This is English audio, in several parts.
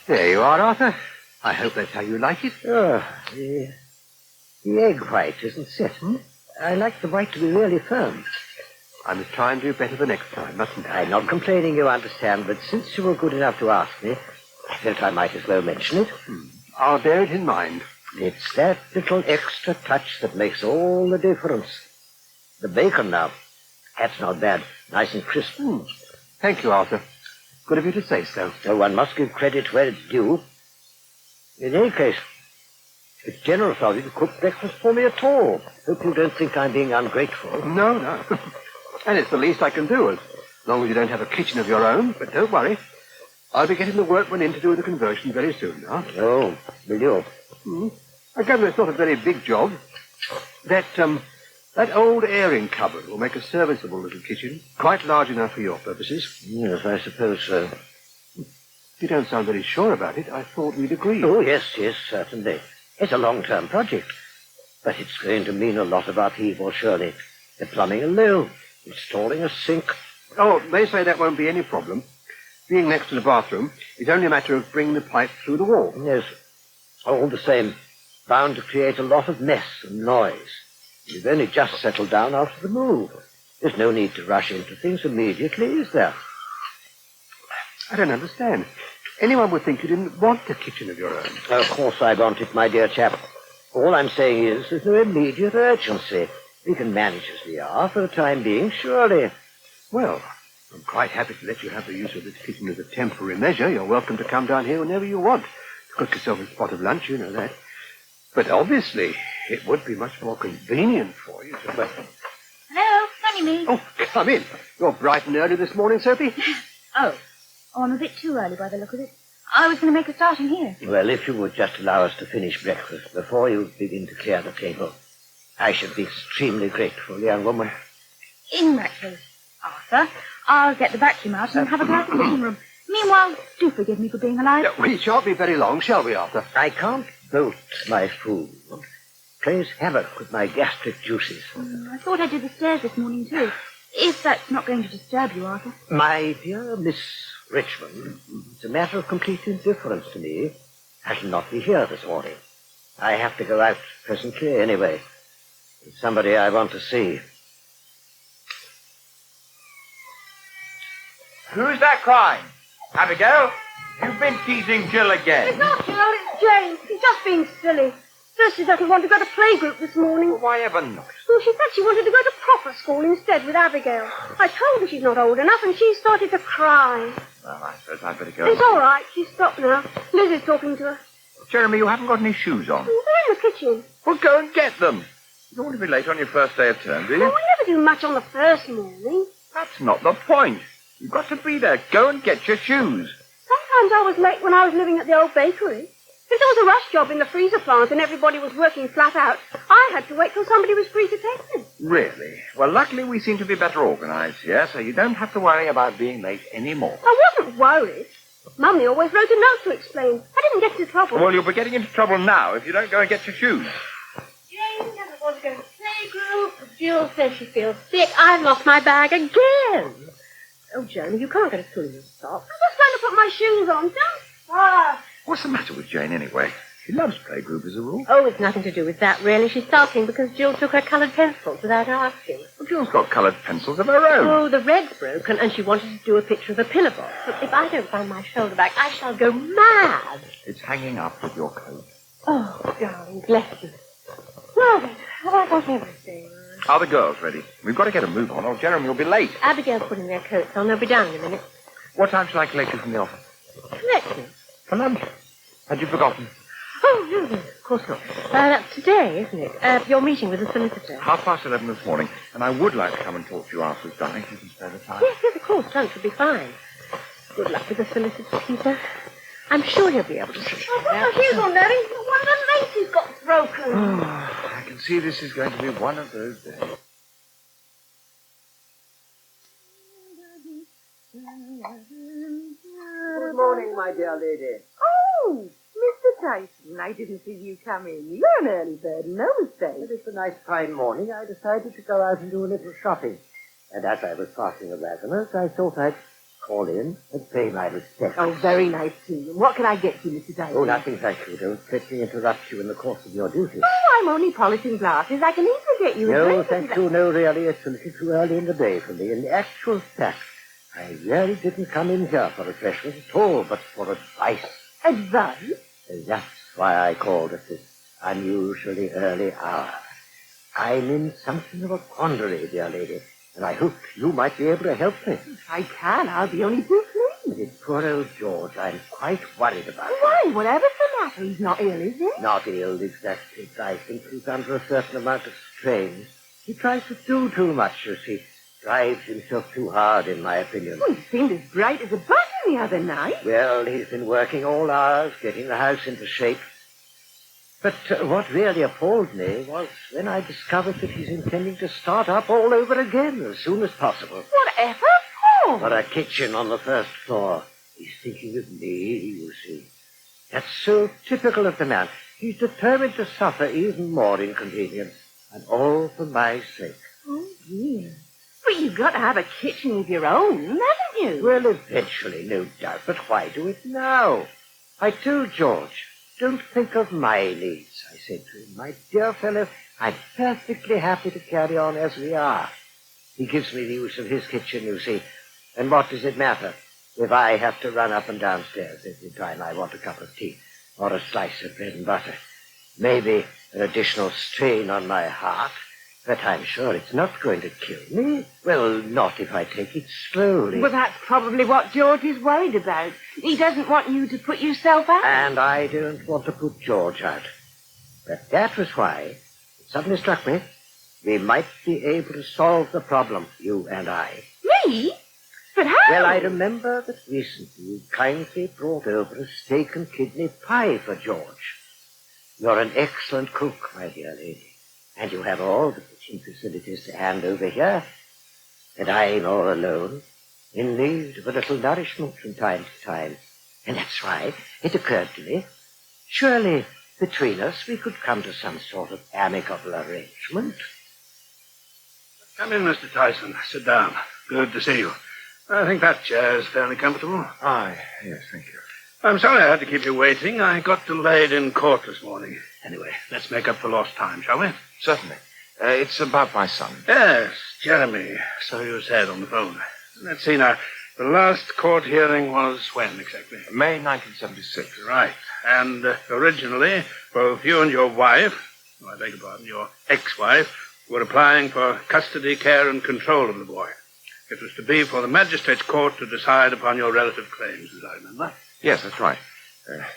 There you are, Arthur. I hope that's how you like it. Oh, the egg white isn't set. I like the white to be really firm. I must try and do better the next time, mustn't I? I'm not complaining, you understand, but since you were good enough to ask me, I felt I might as well mention it. I'll bear it in mind. It's that little extra touch that makes all the difference. The bacon now. That's not bad. Nice and crisp. Thank you, Arthur. Good of you to say so. So one must give credit where it's due. In any case, it's generous of you to cook breakfast for me at all. Hope you don't think I'm being ungrateful. No. And it's the least I can do, as long as you don't have a kitchen of your own. But don't worry. I'll be getting the workmen in to do the conversion very soon now. Oh, will you? I gather it's not a very big job. That old airing cupboard will make a serviceable little kitchen, quite large enough for your purposes. Yes, I suppose so. You don't sound very sure about it. I thought we'd agreed. Oh, yes, certainly. It's a long-term project. But it's going to mean a lot of upheaval, surely. The plumbing alone, installing a sink. Oh, they say that won't be any problem. Being next to the bathroom, it's only a matter of bringing the pipe through the wall. Yes, all the same, bound to create a lot of mess and noise. You've only just settled down after the move. There's no need to rush into things immediately, is there? I don't understand. Anyone would think you didn't want a kitchen of your own. Of course I want it, my dear chap. All I'm saying is there's no immediate urgency. We can manage as we are for the time being, surely. Well, I'm quite happy to let you have the use of this kitchen as a temporary measure. You're welcome to come down here whenever you want. Cook yourself a spot of lunch, you know that. But obviously, it would be much more convenient for you to... Hello, only me. Oh, come in. You're bright and early this morning, Sophie. Oh, I'm a bit too early by the look of it. I was going to make a start in here. Well, if you would just allow us to finish breakfast before you begin to clear the table, I should be extremely grateful, young woman. In that case, Arthur, I'll get the vacuum out and have a glass of the living room. Meanwhile, do forgive me for being alive. We shan't be very long, shall we, Arthur? I can't bolt my food. Plays havoc with my gastric juices. I thought I did the stairs this morning, too. If that's not going to disturb you, Arthur. My dear Miss Richmond, it's a matter of complete indifference to me. I shall not be here this morning. I have to go out presently anyway. There's somebody I want to see. Who's that crying? Abigail, you've been teasing Jill again. It's not Jill, it's Jane. She's just being silly. First she doesn't want to go to playgroup this morning. Well, why ever not? Well, she said she wanted to go to proper school instead with Abigail. I told her she's not old enough and she started to cry. Well, I suppose I'd better go. It's all right. She's stopped now. Liz is talking to her. Jeremy, you haven't got any shoes on. They're in the kitchen. Well, go and get them. You don't want to be late on your first day of term, do you? Well, we never do much on the first morning. That's not the point. You've got to be there. Go and get your shoes. Sometimes I was late when I was living at the old bakery. If there was a rush job in the freezer plant and everybody was working flat out, I had to wait till somebody was free to take them. Really? Well, luckily we seem to be better organised here, so you don't have to worry about being late anymore. I wasn't worried. Mummy always wrote a note to explain. I didn't get into trouble. Well, you'll be getting into trouble now if you don't go and get your shoes. Jane doesn't want to go to playgroup. Jill says she feels sick. I've lost my bag again. Oh, Johnny, you can't get a full of your socks. I'm just going to put my shoes on. Don't fuss. What's the matter with Jane, anyway? She loves playgroup as a rule. Oh, it's nothing to do with that, really. She's sulking because Jill took her coloured pencils without asking. Well, Jill's got coloured pencils of her own. Oh, the red's broken, and she wanted to do a picture of a pillar box. But if I don't find my shoulder back, I shall go mad. It's hanging up with your coat. Oh, darling, bless you. Well, then, have I got everything? Are the girls ready? We've got to get a move on, or Jeremy will be late. Abigail's putting their coats on. They'll be down in a minute. What time shall I collect you from the office? Collect me? For lunch. Had you forgotten? Oh, no, of course not. That's today, isn't it? Your meeting with the solicitor. 11:30 this morning, and I would like to come and talk to you afterwards, darling, if you can spare the time. Yes, of course. Lunch will be fine. Good luck with the solicitor, Peter. I'm sure he'll be able to see. I've got my shoes on, Daddy. One of the laces got broken. Oh, I can see this is going to be one of those days. Good morning, my dear lady. Oh, Mr. Tyson, I didn't see you come in. You're an early bird, no mistake. Well, it's a nice fine morning. I decided to go out and do a little shopping. And as I was passing the Waggoners, I thought I'd call in and pay my respects. Oh, very nice to you. What can I get you, Mr. Dyson? Oh, nothing, thank you. Don't let me interrupt you in the course of your duties. Oh, I'm only polishing glasses. I can easily get you a No, drink. thank you. No, really, it's a little too early in the day for me. In actual fact, I really didn't come in here for refreshment at all, but for advice. Advice? That's why I called at this unusually early hour. I'm in something of a quandary, dear lady, and I hope you might be able to help me. If I can, I'll be only too pleased. It's poor old George. I'm quite worried about him. Why? Whatever's the matter? He's not ill, is he? Not ill, exactly. I think he's under a certain amount of strain. He tries to do too much, you see. Drives himself too hard, in my opinion. Well, he seemed as bright as a button the other night. Well, he's been working all hours, getting the house into shape. But what really appalled me was when I discovered that he's intending to start up all over again as soon as possible. Whatever for? For a kitchen on the first floor. He's thinking of me, you see. That's so typical of the man. He's determined to suffer even more inconvenience, and all for my sake. Oh, dear. But you've got to have a kitchen of your own, haven't you? Well, eventually, no doubt, but why do it now? I told George, don't think of my needs, I said to him. My dear fellow, I'm perfectly happy to carry on as we are. He gives me the use of his kitchen, you see, and what does it matter if I have to run up and downstairs every time I want a cup of tea or a slice of bread and butter? Maybe an additional strain on my heart, but I'm sure it's not going to kill me. Well, not if I take it slowly. Well, that's probably what George is worried about. He doesn't want you to put yourself out. And I don't want to put George out. But that was why it suddenly struck me we might be able to solve the problem, you and I. Me? But how? Well, I remember that recently you kindly brought over a steak and kidney pie for George. You're an excellent cook, my dear lady. And you have all the kitchen facilities to hand over here. And I'm all alone, in need of a little nourishment from time to time. And that's why it occurred to me, surely between us we could come to some sort of amicable arrangement. Come in, Mr. Tyson. Sit down. Good to see you. I think that chair is fairly comfortable. Ah, yes, thank you. I'm sorry I had to keep you waiting. I got delayed in court this morning. Anyway, let's make up for lost time, shall we? Certainly. It's about my son. Yes, Jeremy. So you said on the phone. Let's see now. The last court hearing was when exactly? May 1976. Right. And originally, both you and your wife, I beg your pardon, your ex-wife, were applying for custody, care, and control of the boy. It was to be for the magistrate's court to decide upon your relative claims, as I remember. Yes, that's right.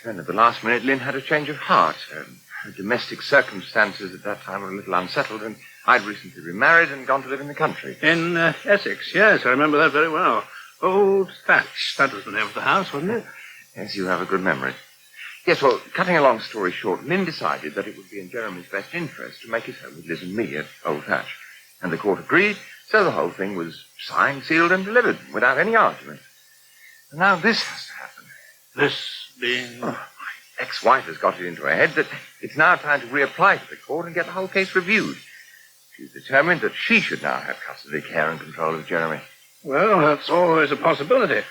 Then at the last minute, Lynn had a change of heart. Her domestic circumstances at that time were a little unsettled, and I'd recently remarried and gone to live in the country. In Essex, yes, I remember that very well. Old Thatch, that was the name of the house, wasn't it? Yes, you have a good memory. Yes, well, cutting a long story short, Lynn decided that it would be in Jeremy's best interest to make his home with Liz and me at Old Thatch. And the court agreed, so the whole thing was signed, sealed, and delivered without any argument. And now this has to happen. This being... Oh, my ex-wife has got it into her head that it's now time to reapply to the court and get the whole case reviewed. She's determined that she should now have custody, care, and control of Jeremy. Well, that's always a possibility.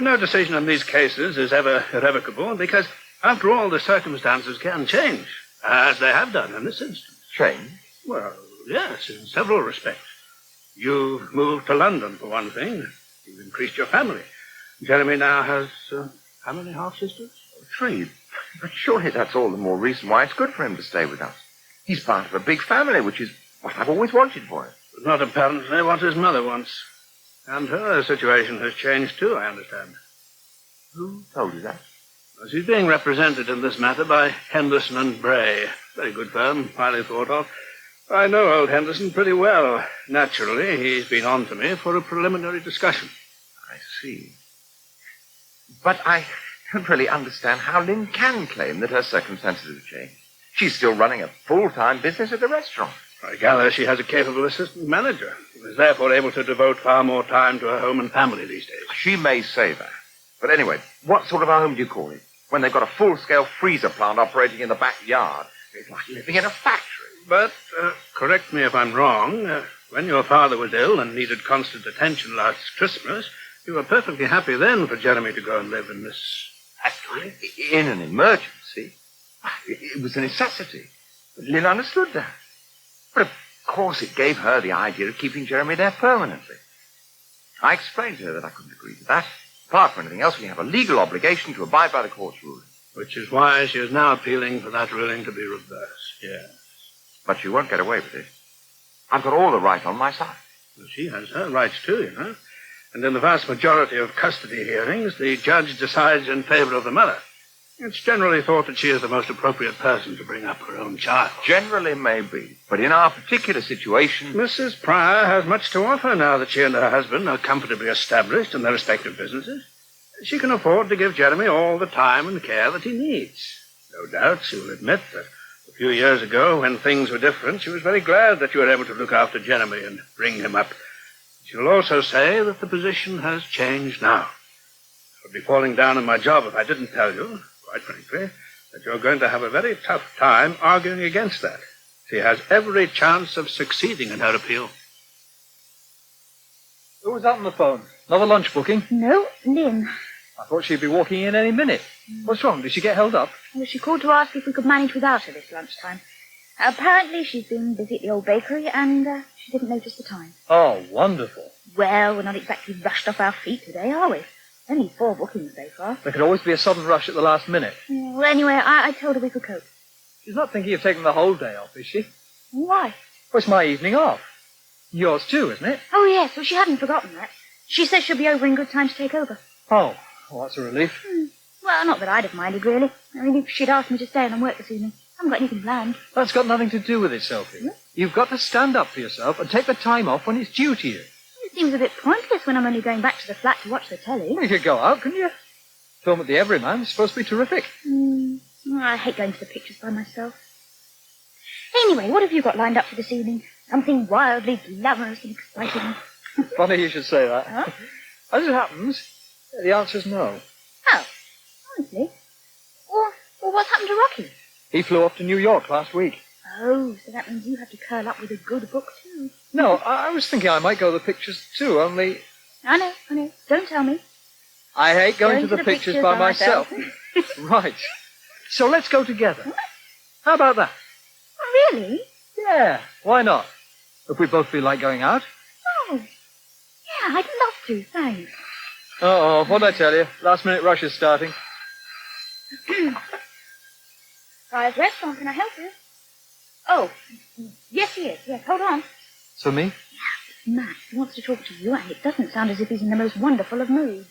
No decision in these cases is ever irrevocable because, after all, the circumstances can change, as they have done in this instance. Change? Well, yes, in several respects. You've moved to London, for one thing. You've increased your family. Jeremy now has how many half-sisters? 3. But surely that's all the more reason why it's good for him to stay with us. He's part of a big family, which is what I've always wanted for him. But not apparently what his mother wants. And her situation has changed too, I understand. Who told you that? Well, she's being represented in this matter by Henderson and Bray. Very good firm, highly thought of. I know old Henderson pretty well. Naturally, he's been on to me for a preliminary discussion. I see. But I don't really understand how Lynn can claim that her circumstances have changed. She's still running a full-time business at the restaurant. I gather she has a capable assistant manager, who is therefore able to devote far more time to her home and family these days. She may say that. But anyway, what sort of a home do you call it? When they've got a full-scale freezer plant operating in the backyard. It's like living in a factory. But, correct me if I'm wrong, when your father was ill and needed constant attention last Christmas, You were perfectly happy then for Jeremy to go and live in this factory. In an emergency. It was a necessity. Lynn understood that. But of course it gave her the idea of keeping Jeremy there permanently. I explained to her that I couldn't agree to that. Apart from anything else, we have a legal obligation to abide by the court's ruling. Which is why she is now appealing for that ruling to be reversed. Yes. But she won't get away with it. I've got all the right on my side. Well, she has her rights too, you know. And in the vast majority of custody hearings, the judge decides in favor of the mother. It's generally thought that she is the most appropriate person to bring up her own child. Generally may be, but in our particular situation... Mrs. Pryor has much to offer now that she and her husband are comfortably established in their respective businesses. She can afford to give Jeremy all the time and care that he needs. No doubt she will admit that a few years ago, when things were different, she was very glad that you were able to look after Jeremy and bring him up. She will also say that the position has changed now. I would be falling down on my job if I didn't tell you, quite frankly, that you're going to have a very tough time arguing against that. She has every chance of succeeding in her appeal. Who was that on the phone? Another lunch booking? No, Lynn. I thought she'd be walking in any minute. What's wrong? Did she get held up? Well, she called to ask if we could manage without her this lunchtime. Apparently she's been busy at the old bakery and she didn't notice the time. Oh, wonderful. Well, we're not exactly rushed off our feet today, are we? Only 4 bookings so far. There could always be a sudden rush at the last minute. Well, anyway, I told her we could cope. She's not thinking of taking the whole day off, is she? Why? Well, it's my evening off. Yours too, isn't it? Oh, yes. Well, she hadn't forgotten that. She says she'll be over in good time to take over. Oh, well, that's a relief. Well, not that I'd have minded, really. I mean, if she'd asked me to stay and work this evening, I haven't got anything planned. That's got nothing to do with it, Sophie. Hmm? You've got to stand up for yourself and take the time off when it's due to you. It seems a bit pointless when I'm only going back to the flat to watch the telly. Well, you could go out, couldn't you? Film at the Everyman is supposed to be terrific. I hate going to the pictures by myself. Anyway, what have you got lined up for this evening? Something wildly glamorous and exciting. Funny you should say that. Huh? As it happens, the answer's no. Oh, honestly? Or what's happened to Rocky? He flew off to New York last week. Oh, so that means you have to curl up with a good book too. No, I was thinking I might go to the pictures too, only... I know. Don't tell me. I hate going to the pictures by myself. Right. So let's go together. What? How about that? Oh, really? Yeah, why not? If we both feel like going out. Oh, yeah, I'd love to, thanks. Uh-oh, what'd I tell you? Last minute rush is starting. Fry's Restaurant, can I help you? Oh, yes, he is. Yes, hold on. So me? Matt, he wants to talk to you, and it doesn't sound as if he's in the most wonderful of moods.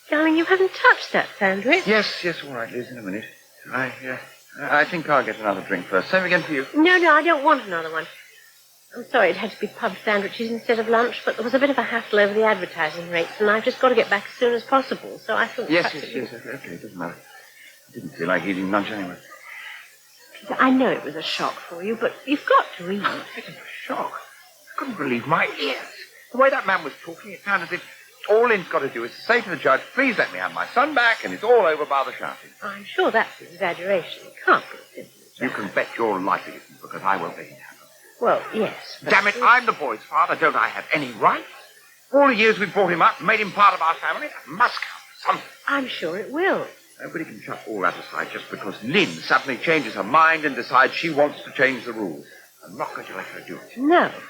Darling, you haven't touched that sandwich. Yes, all right, Liz, in a minute. I think I'll get another drink first. Same again for you. No, I don't want another one. I'm sorry it had to be pub sandwiches instead of lunch, but there was a bit of a hassle over the advertising rates, and I've just got to get back as soon as possible, so I thought... Yes, okay, it doesn't matter. I didn't feel like eating lunch anyway. Peter, I know it was a shock for you, but you've got to eat. It was a shock. I couldn't believe my ears. The way that man was talking, it sounded as if all Lynn's got to do is to say to the judge, please let me have my son back, and it's all over by the shouting. I'm sure that's an exaggeration. It can't be as simple as that. You can bet your life it isn't, because I won't let it happen. Well, yes. But... Damn it, I'm the boy's father. Don't I have any rights? All the years we brought him up, made him part of our family, that must count for something. I'm sure it will. Nobody can chuck all that aside just because Lynn suddenly changes her mind and decides she wants to change the rules. I'm not going to let her do it. No. If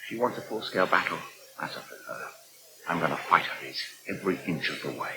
she wants a full-scale battle, that's up to her. I'm going to fight her, Liz, every inch of the way.